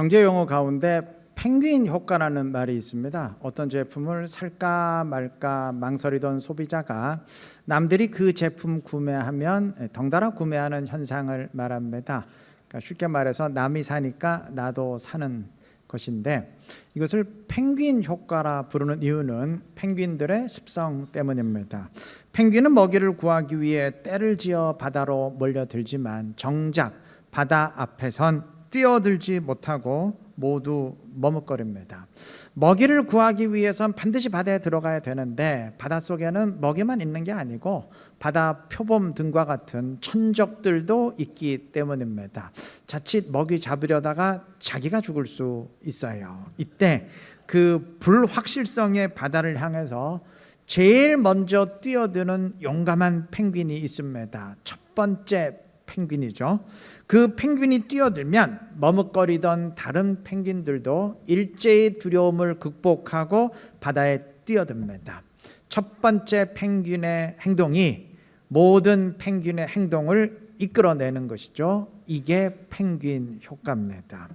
경제 용어 가운데 펭귄 효과라는 말이 있습니다. 어떤 제품을 살까 말까 망설이던 소비자가 남들이 그 제품 구매하면 덩달아 구매하는 현상을 말합니다. 그러니까 쉽게 말해서 남이 사니까 나도 사는 것인데, 이것을 펭귄 효과라 부르는 이유는 펭귄들의 습성 때문입니다. 펭귄은 먹이를 구하기 위해 떼를 지어 바다로 몰려들지만 정작 바다 앞에선 뛰어들지 못하고 모두 머뭇거립니다. 먹이를 구하기 위해선 반드시 바다에 들어가야 되는데 바닷속에는 먹이만 있는 게 아니고 바다 표범 등과 같은 천적들도 있기 때문입니다. 자칫 먹이 잡으려다가 자기가 죽을 수 있어요. 이때 그 불확실성의 바다를 향해서 제일 먼저 뛰어드는 용감한 펭귄이 있습니다. 첫 번째 펭귄이죠. 그 펭귄이 뛰어들면 머뭇거리던 다른 펭귄들도 일제히 두려움을 극복하고 바다에 뛰어듭니다. 첫 번째 펭귄의 행동이 모든 펭귄의 행동을 이끌어내는 것이죠. 이게 펭귄 효과입니다.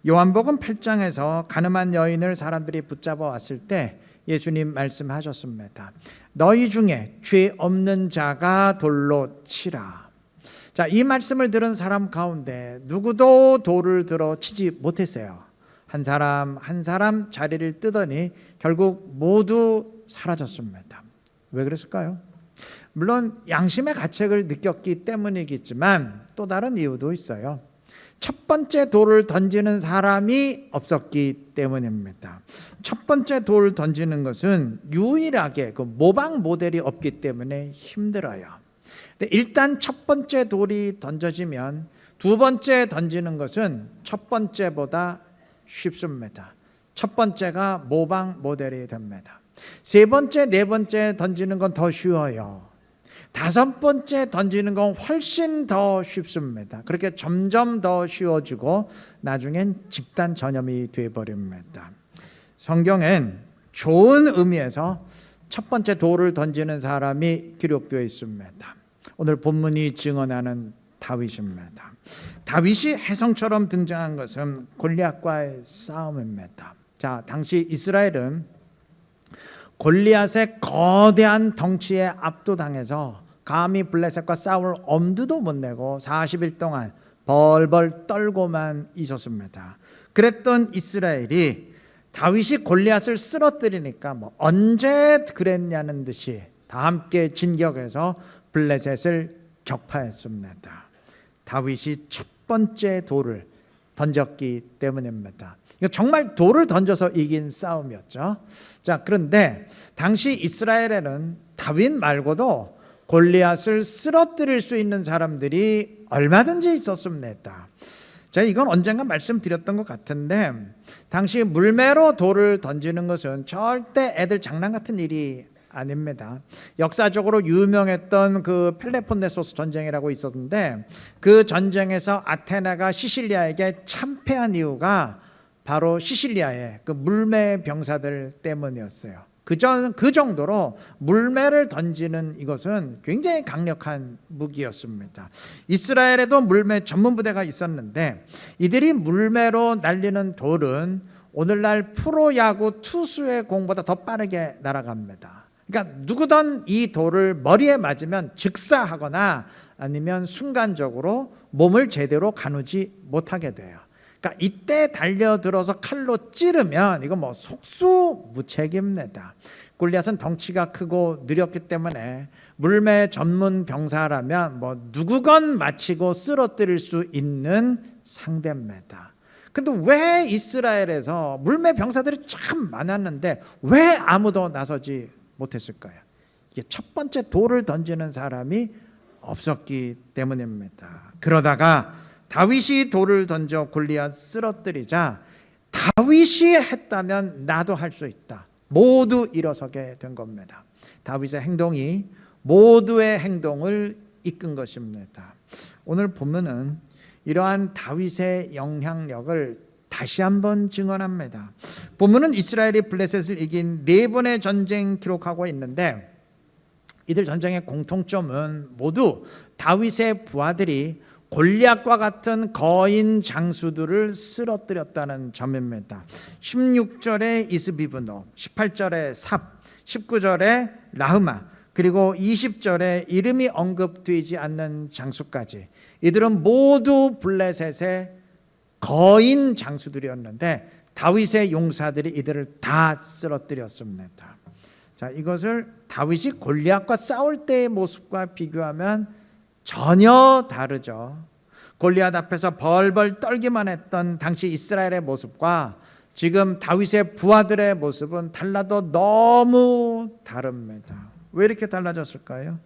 요한복음 8장에서 가늠한 여인을 사람들이 붙잡아 왔을 때 예수님 말씀하셨습니다. 너희 중에 죄 없는 자가 돌로 치라. 자, 이 말씀을 들은 사람 가운데 누구도 돌을 들어 치지 못했어요. 한 사람 한 사람 자리를 뜨더니 결국 모두 사라졌습니다. 왜 그랬을까요? 물론 양심의 가책을 느꼈기 때문이겠지만 또 다른 이유도 있어요. 첫 번째 돌을 던지는 사람이 없었기 때문입니다. 첫 번째 돌을 던지는 것은 유일하게 그 모방 모델이 없기 때문에 힘들어요. 일단 첫 번째 돌이 던져지면 두 번째 던지는 것은 첫 번째보다 쉽습니다. 첫 번째가 모방 모델이 됩니다. 세 번째, 네 번째 던지는 건 더 쉬워요. 다섯 번째 던지는 건 훨씬 더 쉽습니다. 그렇게 점점 더 쉬워지고 나중엔 집단 전염이 되어버립니다. 성경엔 좋은 의미에서 첫 번째 돌을 던지는 사람이 기록되어 있습니다. 오늘 본문이 증언하는 다윗입니다. 다윗이 혜성처럼 등장한 것은 골리앗과의 싸움입니다. 자, 당시 이스라엘은 골리앗의 거대한 덩치에 압도당해서 감히 블레셋과 싸울 엄두도 못 내고 40일 동안 벌벌 떨고만 있었습니다. 그랬던 이스라엘이 다윗이 골리앗을 쓰러뜨리니까 언제 그랬냐는 듯이 다 함께 진격해서 블레셋을 격파했습니다. 다윗이 첫 번째 돌을 던졌기 때문입니다. 이거 정말 돌을 던져서 이긴 싸움이었죠. 자, 그런데 당시 이스라엘에는 다윗 말고도 골리앗을 쓰러뜨릴 수 있는 사람들이 얼마든지 있었습니다. 제가 이건 언젠가 말씀드렸던 것 같은데, 당시 물매로 돌을 던지는 것은 절대 애들 장난 같은 일이 아닙니다. 역사적으로 유명했던 그 펠레폰네소스 전쟁이라고 있었는데, 그 전쟁에서 아테네가 시실리아에게 참패한 이유가 바로 시실리아의 그 물매 병사들 때문이었어요. 그 정도로 물매를 던지는 이것은 굉장히 강력한 무기였습니다. 이스라엘에도 물매 전문 부대가 있었는데 이들이 물매로 날리는 돌은 오늘날 프로야구 투수의 공보다 더 빠르게 날아갑니다. 그러니까 누구든 이 돌을 머리에 맞으면 즉사하거나 아니면 순간적으로 몸을 제대로 가누지 못하게 돼요. 그러니까 이때 달려들어서 칼로 찌르면 이거 속수무책입니다. 골리앗은 덩치가 크고 느렸기 때문에 물매 전문 병사라면 누구건 마치고 쓰러뜨릴 수 있는 상대입니다. 근데 왜 이스라엘에서 물매 병사들이 참 많았는데 왜 아무도 나서지 못했을까요? 이게 첫 번째 돌을 던지는 사람이 없었기 때문입니다. 그러다가 다윗이 돌을 던져 골리앗 쓰러뜨리자 다윗이 했다면 나도 할 수 있다. 모두 일어서게 된 겁니다. 다윗의 행동이 모두의 행동을 이끈 것입니다. 오늘 본문은 이러한 다윗의 영향력을 다시 한번 증언합니다. 본문은 이스라엘이 블레셋을 이긴 4번의 전쟁 기록하고 있는데 이들 전쟁의 공통점은 모두 다윗의 부하들이 골리앗과 같은 거인 장수들을 쓰러뜨렸다는 점입니다. 16절에 이스비브노, 18절에 삽, 19절에 라흐마, 그리고 20절에 이름이 언급되지 않는 장수까지, 이들은 모두 블레셋의 거인 장수들이었는데 다윗의 용사들이 이들을 다 쓰러뜨렸습니다. 자, 이것을 다윗이 골리앗과 싸울 때의 모습과 비교하면 전혀 다르죠. 골리앗 앞에서 벌벌 떨기만 했던 당시 이스라엘의 모습과 지금 다윗의 부하들의 모습은 달라도 너무 다릅니다. 왜 이렇게 달라졌을까요?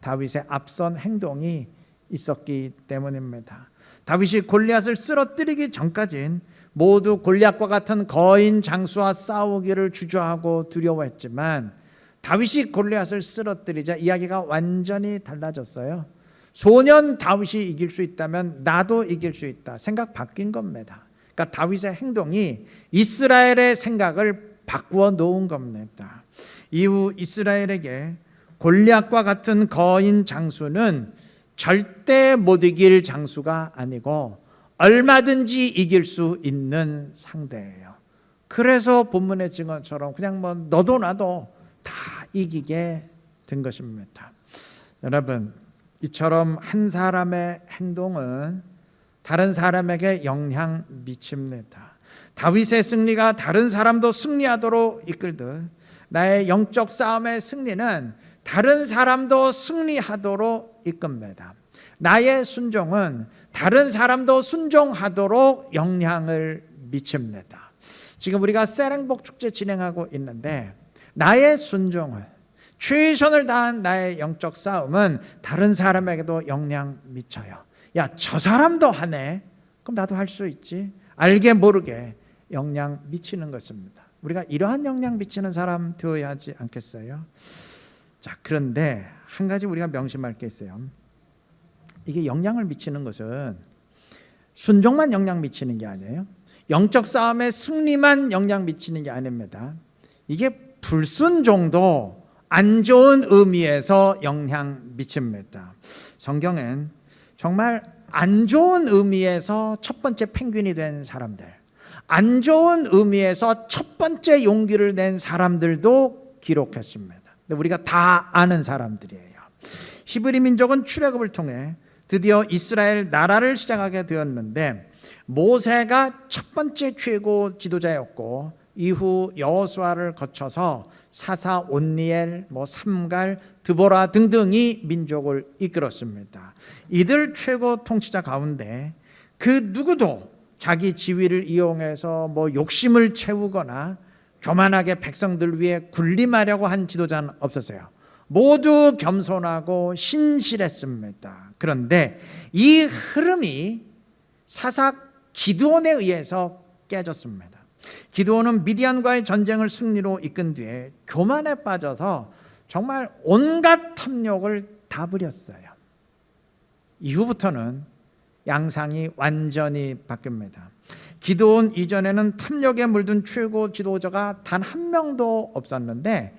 다윗의 앞선 행동이 있었기 때문입니다. 다윗이 골리앗을 쓰러뜨리기 전까진 모두 골리앗과 같은 거인 장수와 싸우기를 주저하고 두려워했지만 다윗이 골리앗을 쓰러뜨리자 이야기가 완전히 달라졌어요. 소년 다윗이 이길 수 있다면 나도 이길 수 있다. 생각 바뀐 겁니다. 그러니까 다윗의 행동이 이스라엘의 생각을 바꾸어 놓은 겁니다. 이후 이스라엘에게 골리앗과 같은 거인 장수는 절대 못 이길 장수가 아니고 얼마든지 이길 수 있는 상대예요. 그래서 본문의 증언처럼 그냥 뭐 너도 나도 다 이기게 된 것입니다. 여러분, 이처럼 한 사람의 행동은 다른 사람에게 영향 미칩니다. 다윗의 승리가 다른 사람도 승리하도록 이끌듯 나의 영적 싸움의 승리는 다른 사람도 승리하도록 이끕니다. 나의 순종은 다른 사람도 순종하도록 영향을 미칩니다. 지금 우리가 세랭복 축제 진행하고 있는데 나의 순종은, 최선을 다한 나의 영적 싸움은 다른 사람에게도 영향 미쳐요. 야, 저 사람도 하네. 그럼 나도 할 수 있지. 알게 모르게 영향 미치는 것입니다. 우리가 이러한 영향 미치는 사람 되어야 하지 않겠어요? 자, 그런데 한 가지 우리가 명심할 게 있어요. 이게 영향을 미치는 것은 순종만 영향 미치는 게 아니에요. 영적 싸움의 승리만 영향 미치는 게 아닙니다. 이게 불순종도 안 좋은 의미에서 영향 미칩니다. 성경엔 정말 안 좋은 의미에서 첫 번째 펭귄이 된 사람들, 안 좋은 의미에서 첫 번째 용기를 낸 사람들도 기록했습니다. 근데 우리가 다 아는 사람들이에요. 히브리 민족은 출애굽을 통해 드디어 이스라엘 나라를 시작하게 되었는데 모세가 첫 번째 최고 지도자였고 이후 여호수아를 거쳐서 사사, 온니엘, 삼갈, 드보라 등등이 민족을 이끌었습니다. 이들 최고 통치자 가운데 그 누구도 자기 지위를 이용해서 욕심을 채우거나 교만하게 백성들 위해 군림하려고 한 지도자는 없었어요. 모두 겸손하고 신실했습니다. 그런데 이 흐름이 사사 기드온에 의해서 깨졌습니다. 기드온은 미디안과의 전쟁을 승리로 이끈 뒤에 교만에 빠져서 정말 온갖 탐욕을 다 부렸어요. 이후부터는 양상이 완전히 바뀝니다. 기드온 이전에는 탐욕에 물든 최고 지도자가 단 한 명도 없었는데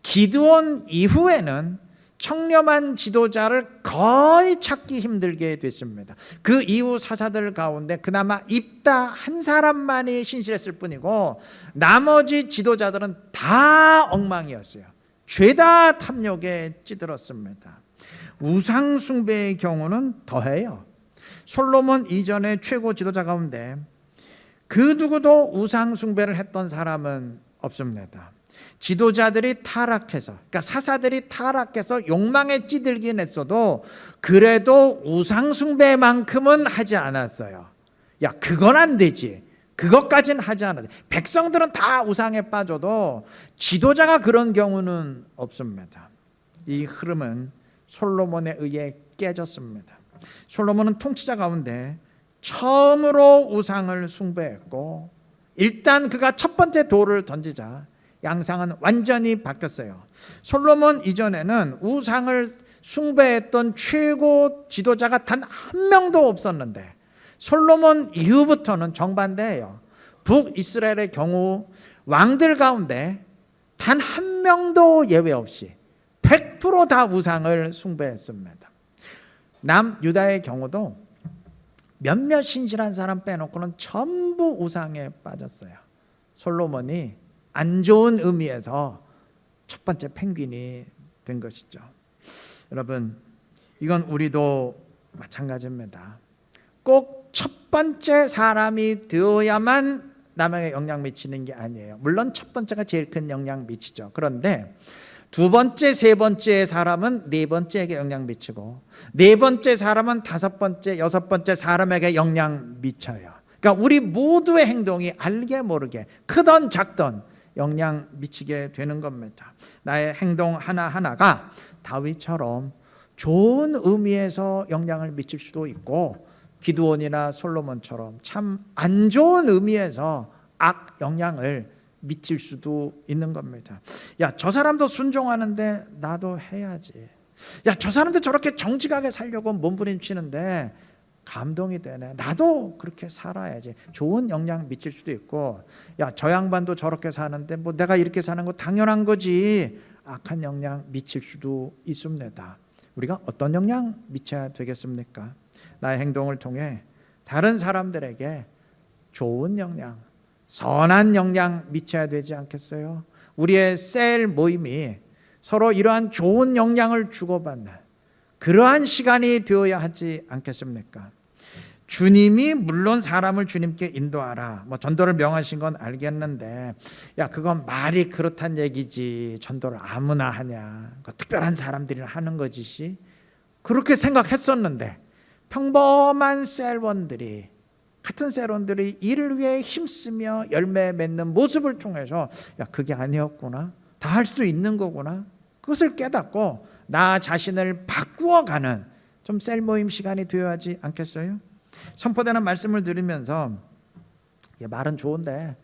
기드온 이후에는 청렴한 지도자를 거의 찾기 힘들게 됐습니다. 그 이후 사사들 가운데 그나마 입다 한 사람만이 신실했을 뿐이고 나머지 지도자들은 다 엉망이었어요. 죄다 탐욕에 찌들었습니다. 우상 숭배의 경우는 더해요. 솔로몬 이전의 최고 지도자 가운데 그 누구도 우상 숭배를 했던 사람은 없습니다. 지도자들이 타락해서, 그러니까 사사들이 타락해서 욕망에 찌들긴 했어도 그래도 우상 숭배만큼은 하지 않았어요. 야, 그건 안 되지. 그것까지는 하지 않았어요. 백성들은 다 우상에 빠져도 지도자가 그런 경우는 없습니다. 이 흐름은 솔로몬에 의해 깨졌습니다. 솔로몬은 통치자 가운데 처음으로 우상을 숭배했고 일단 그가 첫 번째 돌을 던지자 양상은 완전히 바뀌었어요. 솔로몬 이전에는 우상을 숭배했던 최고 지도자가 단 한 명도 없었는데 솔로몬 이후부터는 정반대예요. 북이스라엘의 경우 왕들 가운데 단 한 명도 예외 없이 100% 다 우상을 숭배했습니다. 남유다의 경우도 몇몇 신실한 사람 빼놓고는 전부 우상에 빠졌어요. 솔로몬이 안 좋은 의미에서 첫 번째 펭귄이 된 것이죠. 여러분, 이건 우리도 마찬가지입니다. 꼭 첫 번째 사람이 되어야만 남에게 영향 미치는 게 아니에요. 물론 첫 번째가 제일 큰 영향 미치죠. 그런데 두 번째, 세 번째 사람은 네 번째에게 영향 미치고, 네 번째 사람은 다섯 번째, 여섯 번째 사람에게 영향 미쳐요. 그러니까 우리 모두의 행동이 알게 모르게 크던 작던 영향 미치게 되는 겁니다. 나의 행동 하나하나가 다윗처럼 좋은 의미에서 영향을 미칠 수도 있고, 기드온이나 솔로몬처럼 참 안 좋은 의미에서 악 영향을 미칠 수도 있는 겁니다. 야, 저 사람도 순종하는데 나도 해야지. 야, 저 사람도 저렇게 정직하게 살려고 몸부림치는데 감동이 되네. 나도 그렇게 살아야지. 좋은 영향 미칠 수도 있고, 야, 저 양반도 저렇게 사는데 뭐 내가 이렇게 사는 거 당연한 거지. 악한 영향 미칠 수도 있습니다. 우리가 어떤 영향 미쳐야 되겠습니까? 나의 행동을 통해 다른 사람들에게 좋은 영향, 선한 영향 미쳐야 되지 않겠어요? 우리의 셀 모임이 서로 이러한 좋은 영향을 주고받는 그러한 시간이 되어야 하지 않겠습니까? 주님이 물론 사람을 주님께 인도하라, 뭐 전도를 명하신 건 알겠는데, 야, 그건 말이 그렇단 얘기지. 전도를 아무나 하냐? 특별한 사람들이 하는 거지. 그렇게 생각했었는데, 평범한 셀원들이, 같은 셀원들이 이를 위해 힘쓰며 열매 맺는 모습을 통해서, 야, 그게 아니었구나, 다 할 수 있는 거구나, 그것을 깨닫고 나 자신을 바꾸어가는 좀 셀 모임 시간이 되어야 하지 않겠어요? 선포되는 말씀을 들으면서, 말은 좋은데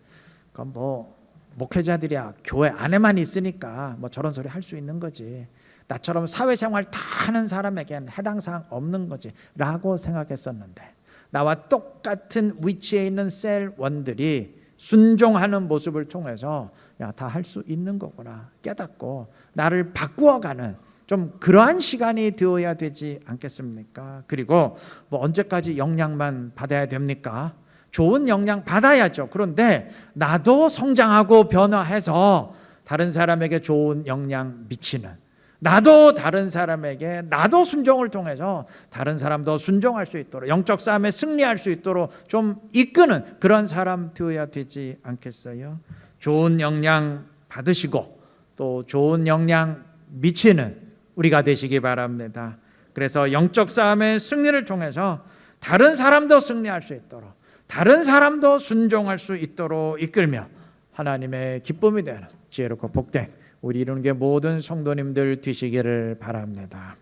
그건 뭐 목회자들이야 교회 안에만 있으니까 뭐 저런 소리 할 수 있는 거지, 나처럼 사회생활 다 하는 사람에겐 해당 사항 없는 거지 라고 생각했었는데, 나와 똑같은 위치에 있는 셀원들이 순종하는 모습을 통해서, 야, 다 할 수 있는 거구나 깨닫고 나를 바꾸어가는 좀 그러한 시간이 되어야 되지 않겠습니까? 그리고 뭐 언제까지 영향만 받아야 됩니까? 좋은 영향 받아야죠. 그런데 나도 성장하고 변화해서 다른 사람에게 좋은 영향 미치는, 나도 다른 사람에게, 나도 순종을 통해서 다른 사람도 순종할 수 있도록, 영적 싸움에 승리할 수 있도록 좀 이끄는 그런 사람 되어야 되지 않겠어요? 좋은 영향 받으시고 또 좋은 영향 미치는 우리가 되시기 바랍니다. 그래서 영적 싸움의 승리를 통해서 다른 사람도 승리할 수 있도록, 다른 사람도 순종할 수 있도록 이끌며 하나님의 기쁨이 되는 지혜롭고 복된 우리 이룬게 모든 성도님들 되시기를 바랍니다.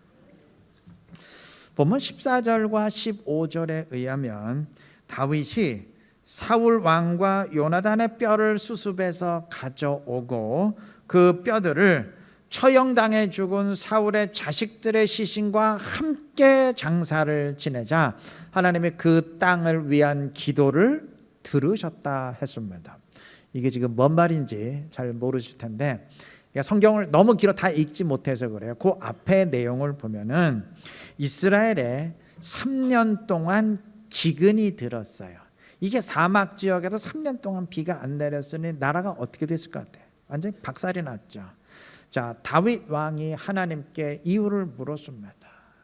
본문 14절과 15절에 의하면 다윗이 사울 왕과 요나단의 뼈를 수습해서 가져오고 그 뼈들을 처형당해 죽은 사울의 자식들의 시신과 함께 장사를 지내자 하나님이 그 땅을 위한 기도를 들으셨다 했습니다. 이게 지금 뭔 말인지 잘 모르실 텐데, 성경을 너무 길어 다 읽지 못해서 그래요. 그 앞에 내용을 보면은 이스라엘에 3년 동안 기근이 들었어요. 이게 사막 지역에서 3년 동안 비가 안 내렸으니 나라가 어떻게 됐을 것 같아요? 완전히 박살이 났죠. 자, 다윗 왕이 하나님께 이유를 물었습니다.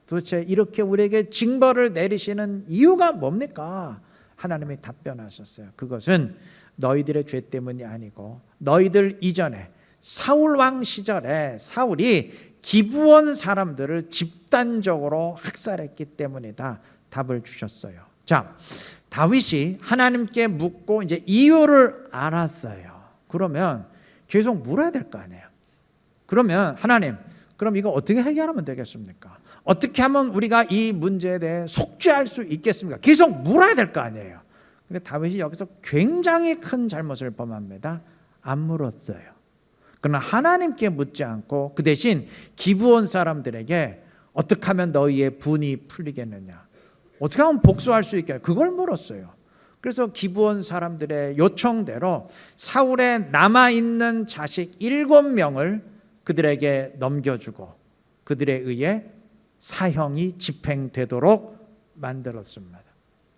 도대체 이렇게 우리에게 징벌을 내리시는 이유가 뭡니까? 하나님이 답변하셨어요. 그것은 너희들의 죄 때문이 아니고 너희들 이전에 사울 왕 시절에 사울이 기브온 사람들을 집단적으로 학살했기 때문이다. 답을 주셨어요. 자, 다윗이 하나님께 묻고 이제 이유를 알았어요. 그러면 계속 물어야 될 거 아니에요. 그러면 하나님, 그럼 이거 어떻게 해결하면 되겠습니까? 어떻게 하면 우리가 이 문제에 대해 속죄할 수 있겠습니까? 계속 물어야 될 거 아니에요. 근데 다윗이 여기서 굉장히 큰 잘못을 범합니다. 안 물었어요. 그러나 하나님께 묻지 않고 그 대신 기브온 사람들에게 어떻게 하면 너희의 분이 풀리겠느냐, 어떻게 하면 복수할 수 있겠냐, 그걸 물었어요. 그래서 기브온 사람들의 요청대로 사울의 남아있는 자식 7명을 그들에게 넘겨주고 그들에 의해 사형이 집행되도록 만들었습니다.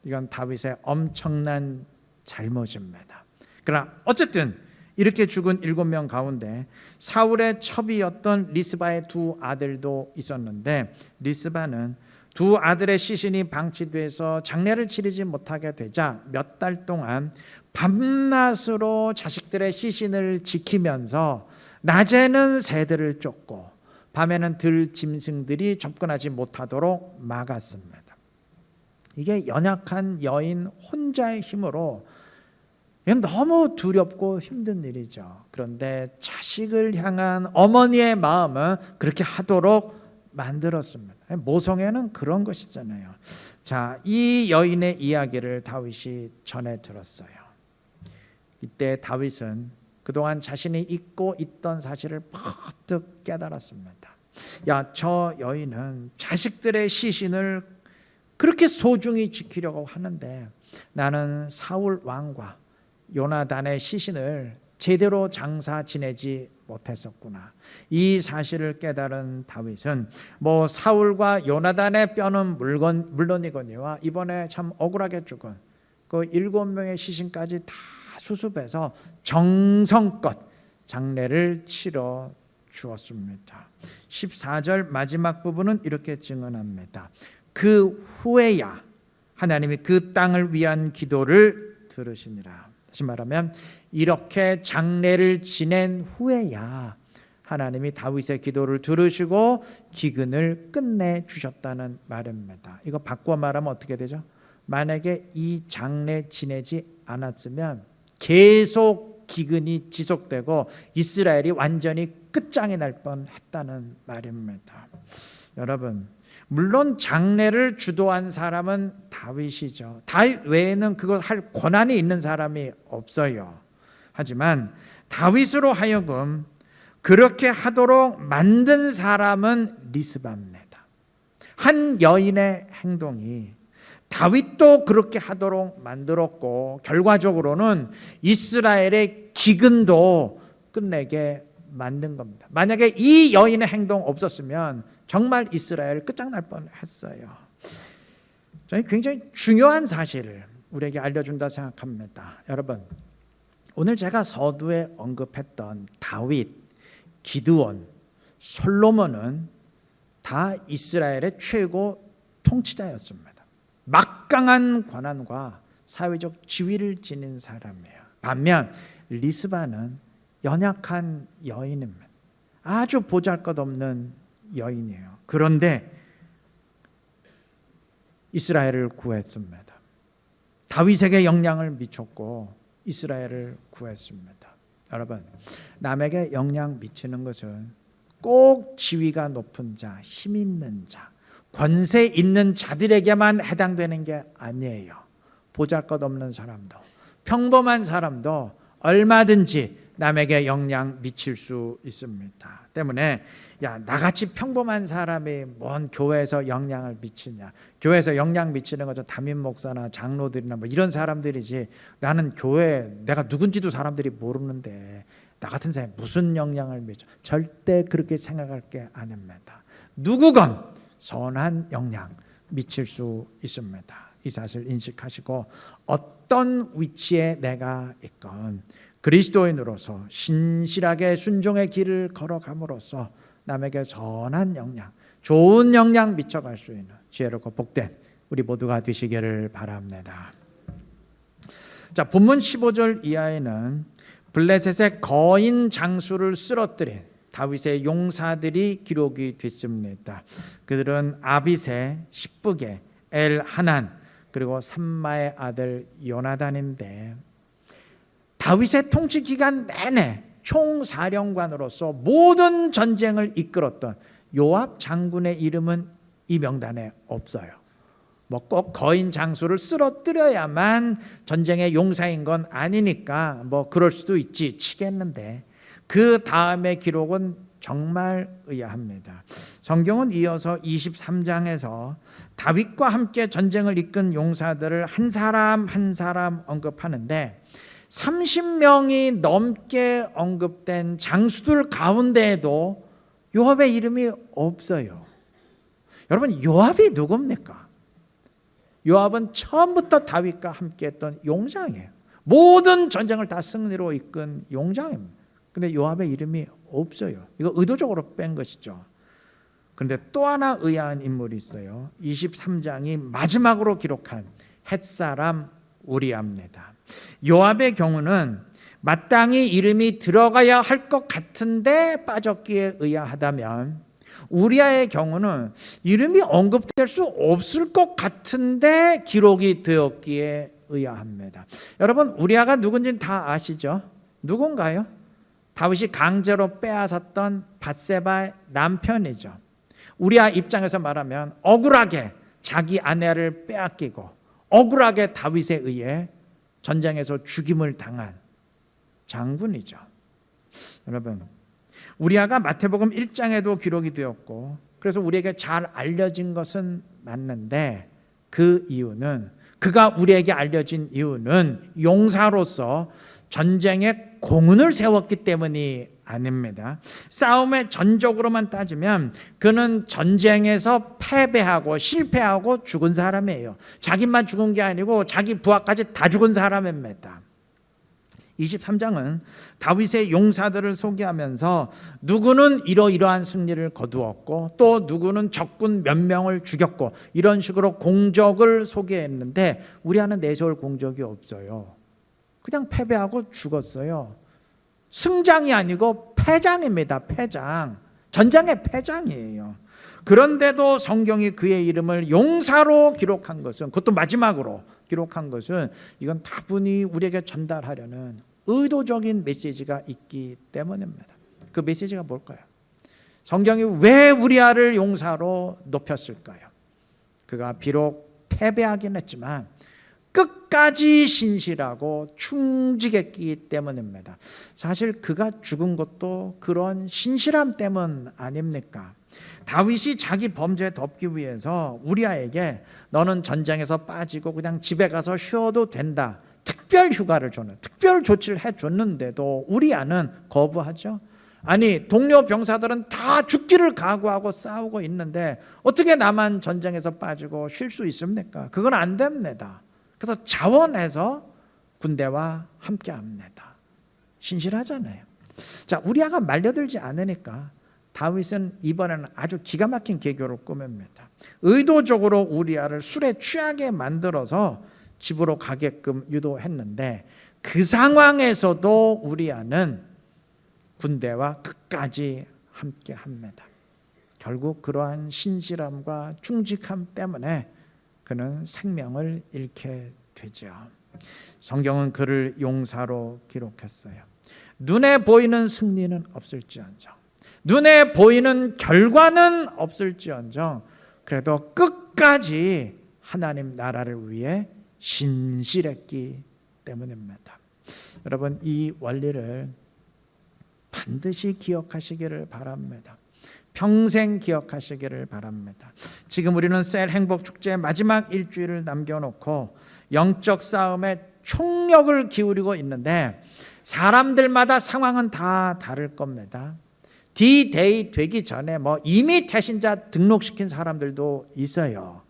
이건 다윗의 엄청난 잘못입니다. 그러나 어쨌든 이렇게 죽은 7명 가운데 사울의 첩이었던 리스바의 두 아들도 있었는데, 리스바는 두 아들의 시신이 방치돼서 장례를 치르지 못하게 되자 몇 달 동안 밤낮으로 자식들의 시신을 지키면서 낮에는 새들을 쫓고 밤에는 들 짐승들이 접근하지 못하도록 막았습니다. 이게 연약한 여인 혼자의 힘으로 너무 두렵고 힘든 일이죠. 그런데 자식을 향한 어머니의 마음은 그렇게 하도록 만들었습니다. 모성애는 그런 것이잖아요. 자, 이 여인의 이야기를 다윗이 전해 들었어요. 이때 다윗은 그동안 자신이 잊고 있던 사실을 퍼뜩 깨달았습니다. 야, 저 여인은 자식들의 시신을 그렇게 소중히 지키려고 하는데 나는 사울 왕과 요나단의 시신을 제대로 장사 지내지 못했었구나. 이 사실을 깨달은 다윗은 사울과 요나단의 뼈는 물론이거니와 이번에 참 억울하게 죽은 그 7명의 시신까지 다 수습해서 정성껏 장례를 치러 주었습니다. 14절 마지막 부분은 이렇게 증언합니다. 그 후에야 하나님이 그 땅을 위한 기도를 들으시니라. 다시 말하면 이렇게 장례를 지낸 후에야 하나님이 다윗의 기도를 들으시고 기근을 끝내 주셨다는 말입니다. 이거 바꿔 말하면 어떻게 되죠? 만약에 이 장례 지내지 않았으면 계속 기근이 지속되고 이스라엘이 완전히 끝장이 날 뻔했다는 말입니다. 여러분, 물론 장례를 주도한 사람은 다윗이죠. 다윗 외에는 그걸 할 권한이 있는 사람이 없어요. 하지만 다윗으로 하여금 그렇게 하도록 만든 사람은 리스바입니다. 한 여인의 행동이 다윗도 그렇게 하도록 만들었고 결과적으로는 이스라엘의 기근도 끝내게 만든 겁니다. 만약에 이 여인의 행동 없었으면 정말 이스라엘 끝장날 뻔했어요. 저는 굉장히 중요한 사실을 우리에게 알려준다 생각합니다. 여러분, 오늘 제가 서두에 언급했던 다윗, 기드온, 솔로몬은 다 이스라엘의 최고 통치자였습니다. 막강한 권한과 사회적 지위를 지닌 사람이에요. 반면 리스바는 연약한 여인입니다. 아주 보잘것없는 여인이에요. 그런데 이스라엘을 구했습니다. 다윗에게 영향을 미쳤고 이스라엘을 구했습니다. 여러분, 남에게 영향 미치는 것은 꼭 지위가 높은 자, 힘 있는 자, 권세 있는 자들에게만 해당되는 게 아니에요. 보잘것없는 사람도, 평범한 사람도 얼마든지 남에게 영향 미칠 수 있습니다. 때문에 나같이 평범한 사람이 뭔 교회에서 영향을 미치냐. 교회에서 영향 미치는 것은 담임 목사나 장로들이나 이런 사람들이지, 나는 교회 내가 누군지도 사람들이 모르는데 나 같은 사람이 무슨 영향을 미쳐. 절대 그렇게 생각할 게 아닙니다. 누구건 선한 영향 미칠 수 있습니다. 이 사실 인식하시고 어떤 위치에 내가 있건 그리스도인으로서 신실하게 순종의 길을 걸어감으로써 남에게 선한 영향, 좋은 영향 미쳐갈 수 있는 지혜롭고 복된 우리 모두가 되시기를 바랍니다. 자, 본문 15절 이하에는 블레셋의 거인 장수를 쓰러뜨린 다윗의 용사들이 기록이 됐습니다. 그들은 아비새, 십부개, 엘하난, 그리고 삼마의 아들 요나단인데, 다윗의 통치 기간 내내 총사령관으로서 모든 전쟁을 이끌었던 요압 장군의 이름은 이 명단에 없어요. 꼭 거인 장수를 쓰러뜨려야만 전쟁의 용사인 건 아니니까 그럴 수도 있지 치겠는데, 그 다음의 기록은 정말 의아합니다. 성경은 이어서 23장에서 다윗과 함께 전쟁을 이끈 용사들을 한 사람 한 사람 언급하는데 30명이 넘게 언급된 장수들 가운데에도 요압의 이름이 없어요. 여러분, 요압이 누굽니까? 요압은 처음부터 다윗과 함께했던 용장이에요. 모든 전쟁을 다 승리로 이끈 용장입니다. 근데 요압의 이름이 없어요. 이거 의도적으로 뺀 것이죠. 그런데 또 하나 의아한 인물이 있어요. 23장이 마지막으로 기록한 햇사람 우리아입니다. 요압의 경우는 마땅히 이름이 들어가야 할 것 같은데 빠졌기에 의아하다면, 우리아의 경우는 이름이 언급될 수 없을 것 같은데 기록이 되었기에 의아합니다. 여러분, 우리아가 누군지는 다 아시죠? 누군가요? 다윗이 강제로 빼앗았던 밧세바의 남편이죠. 우리아 입장에서 말하면 억울하게 자기 아내를 빼앗기고 억울하게 다윗에 의해 전쟁에서 죽임을 당한 장군이죠. 여러분, 우리아가 마태복음 1장에도 기록이 되었고, 그래서 우리에게 잘 알려진 것은 맞는데, 그 이유는, 그가 우리에게 알려진 이유는 용사로서 전쟁에 공훈을 세웠기 때문이 아닙니다. 싸움의 전적으로만 따지면 그는 전쟁에서 패배하고 실패하고 죽은 사람이에요. 자기만 죽은 게 아니고 자기 부하까지 다 죽은 사람입니다. 23장은 다윗의 용사들을 소개하면서 누구는 이러이러한 승리를 거두었고 또 누구는 적군 몇 명을 죽였고 이런 식으로 공적을 소개했는데, 우리아는 내세울 공적이 없어요. 그냥 패배하고 죽었어요. 승장이 아니고 패장입니다. 패장. 전장의 패장이에요. 그런데도 성경이 그의 이름을 용사로 기록한 것은, 그것도 마지막으로 기록한 것은, 이건 다분히 우리에게 전달하려는 의도적인 메시지가 있기 때문입니다. 그 메시지가 뭘까요? 성경이 왜 우리아를 용사로 높였을까요? 그가 비록 패배하긴 했지만 끝까지 신실하고 충직했기 때문입니다. 사실 그가 죽은 것도 그런 신실함 때문 아닙니까? 다윗이 자기 범죄에 덮기 위해서 우리아에게 너는 전쟁에서 빠지고 그냥 집에 가서 쉬어도 된다, 특별 휴가를 줬는, 특별 조치를 해줬는데도 우리아는 거부하죠. 아니, 동료 병사들은 다 죽기를 각오하고 싸우고 있는데 어떻게 나만 전쟁에서 빠지고 쉴 수 있습니까? 그건 안 됩니다. 그래서 자원해서 군대와 함께 합니다. 신실하잖아요. 자, 우리아가 말려들지 않으니까 다윗은 이번에는 아주 기가 막힌 계교를 꾸밉니다. 의도적으로 우리아를 술에 취하게 만들어서 집으로 가게끔 유도했는데, 그 상황에서도 우리아는 군대와 끝까지 함께 합니다. 결국 그러한 신실함과 충직함 때문에 그는 생명을 잃게 되죠. 성경은 그를 용사로 기록했어요. 눈에 보이는 승리는 없을지언정, 눈에 보이는 결과는 없을지언정, 그래도 끝까지 하나님 나라를 위해 신실했기 때문입니다. 여러분, 이 원리를 반드시 기억하시기를 바랍니다. 평생 기억하시기를 바랍니다. 지금 우리는 셀 행복축제 마지막 일주일을 남겨놓고 영적 싸움에 총력을 기울이고 있는데, 사람들마다 상황은 다 다를 겁니다. D-Day 되기 전에 이미 태신자 등록시킨 사람들도 있어요.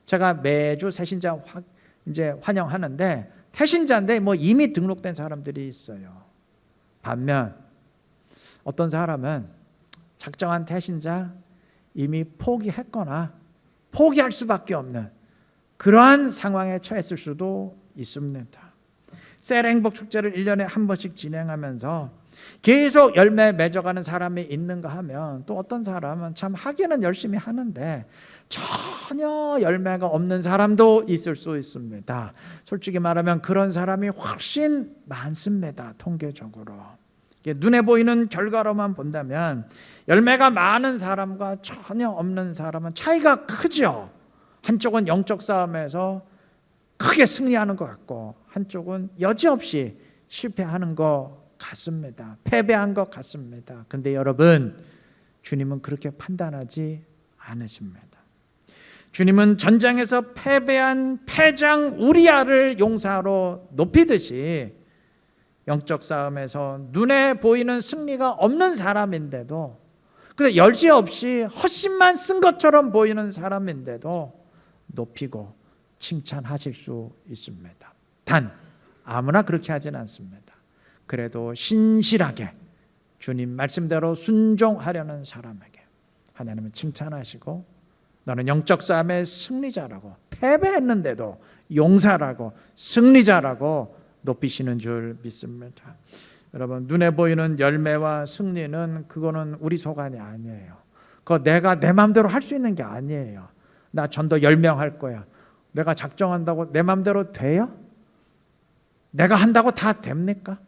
제가 매주 새신자 이제 환영하는데 태신자인데 이미 등록된 사람들이 있어요. 반면 어떤 사람은 작정한 태신자 이미 포기했거나 포기할 수밖에 없는 그러한 상황에 처했을 수도 있습니다. 셀 행복 축제를 1년에 한 번씩 진행하면서 계속 열매 맺어가는 사람이 있는가 하면, 또 어떤 사람은 참 하기는 열심히 하는데 전혀 열매가 없는 사람도 있을 수 있습니다. 솔직히 말하면 그런 사람이 훨씬 많습니다. 통계적으로. 눈에 보이는 결과로만 본다면 열매가 많은 사람과 전혀 없는 사람은 차이가 크죠. 한쪽은 영적 싸움에서 크게 승리하는 것 같고 한쪽은 여지없이 실패하는 것 같습니다. 패배한 것 같습니다. 그런데 여러분, 주님은 그렇게 판단하지 않으십니다. 주님은 전장에서 패배한 패장 우리아를 용사로 높이듯이 영적 싸움에서 눈에 보이는 승리가 없는 사람인데도, 근데 여지없이 헛심만 쓴 것처럼 보이는 사람인데도 높이고 칭찬하실 수 있습니다. 단 아무나 그렇게 하진 않습니다. 그래도 신실하게 주님 말씀대로 순종하려는 사람에게 하나님은 칭찬하시고 너는 영적 싸움의 승리자라고, 패배했는데도 용사라고 승리자라고 높이시는 줄 믿습니다. 여러분, 눈에 보이는 열매와 승리는 그거는 우리 소관이 아니에요. 그거 내가 내 마음대로 할 수 있는 게 아니에요. 나 전도 10명 할 거야. 내가 작정한다고 내 마음대로 돼요? 내가 한다고 다 됩니까?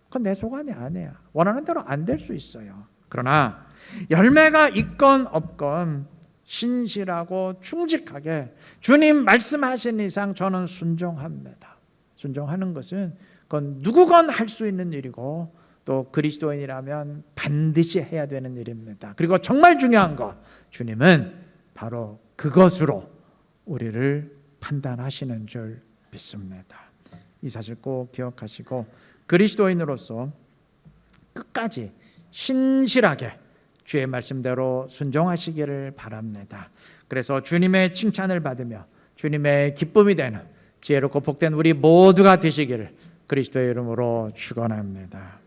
그건 내 소관이 아니야. 원하는 대로 안 될 수 있어요. 그러나 열매가 있건 없건 신실하고 충직하게 주님 말씀하신 이상 저는 순종합니다. 순종하는 것은 그건 누구건 할 수 있는 일이고 또 그리스도인이라면 반드시 해야 되는 일입니다. 그리고 정말 중요한 거, 주님은 바로 그것으로 우리를 판단하시는 줄 믿습니다. 이 사실 꼭 기억하시고 그리스도인으로서 끝까지 신실하게 주의 말씀대로 순종하시기를 바랍니다. 그래서 주님의 칭찬을 받으며 주님의 기쁨이 되는 지혜롭고 복된 우리 모두가 되시기를 그리스도의 이름으로 축원합니다.